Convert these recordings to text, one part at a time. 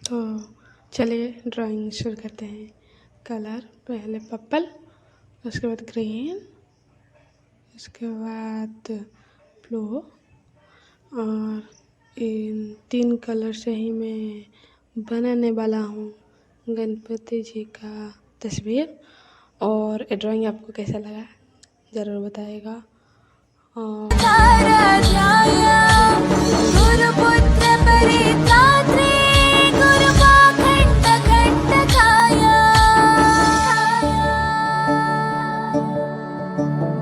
तो चलिए ड्राइंग शुरू करते हैं। कलर पहले पर्पल, उसके बाद ग्रीन, उसके बाद ब्लू, और इन 3 कलर से ही मैं बनाने वाला हूँ गणपति जी का तस्वीर। और ये ड्राइंग आपको कैसा लगा ज़रूर बताइएगा।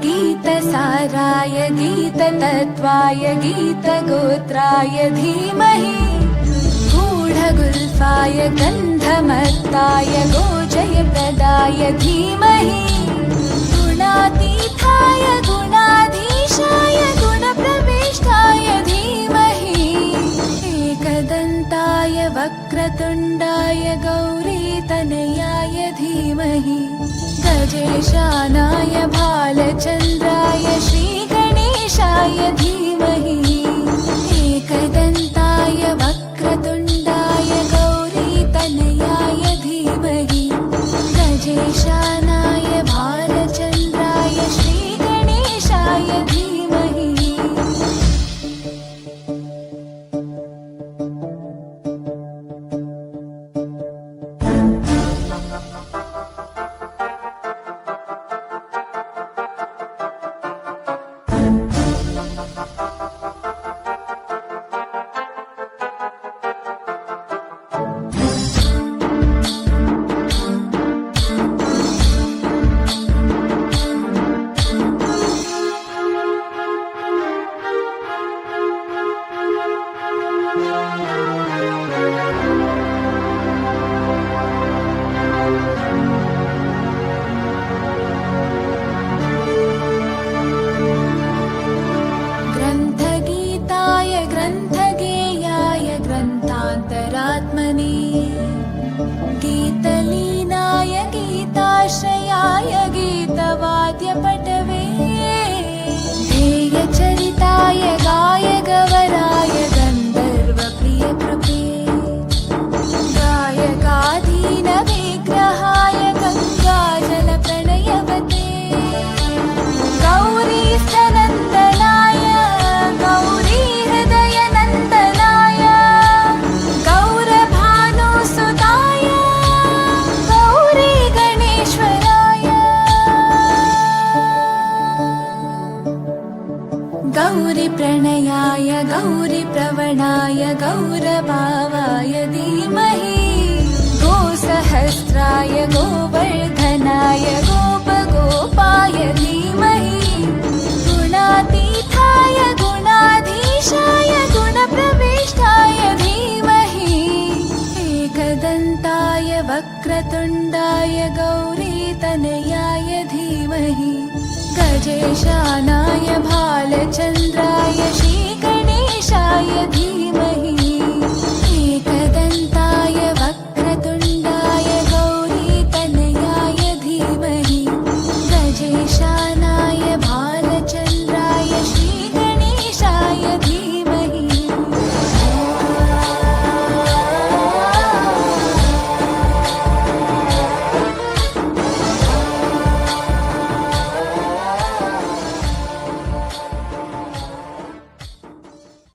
गीतसाराय गीततत्त्वाय गीतगोत्राय धीमहि गूढगुल्फाय गन्धमत्ताय गोजयप्रदाय धीमहि गुणातीताय गुणाधीशाय गुणप्रविष्टाय धीमहि एकदन्ताय वक्रतुण्डाय गौरीतनयाय धीमहि गजेशानाय भालचन्द्राय श्रीगणेशाय धीमहि एकदन्ताय वक्रतुण्डाय गौरीतनयाय धीमहि गजेशानाय भालचन्द्राय श्रीगणेशाय धीमहि। ग्रन्थगीताय ग्रन्थगेयाय ग्रन्थान्तरात्मने गीतलीनाय गीताश्रयाय गीतवाद्यपटवे ध्येयचरिताय गायगवराय गन्धर्वप्रियकृते गायकाधीनविग्रहाय गङ्गाजलप्रणयवते गौरीस्तनन्दनाय गौरीहृदयनन्दनाय गौरभानुसुताय गौरीगणेश्वराय गौरीप्रणयाय गौरीप्रवणाय गौरभावाय धीमहि गोसहस्राय गोवर्धनाय गोपगोपाय धीमहि गुणातीताय गुणाधीशाय गुणप्रविष्टाय धीमहि एकदन्ताय वक्रतुण्डाय गौरीतनयाय धीमहि गजेशानाय भालचन्द्राय श्रीगणेशाय धीमहि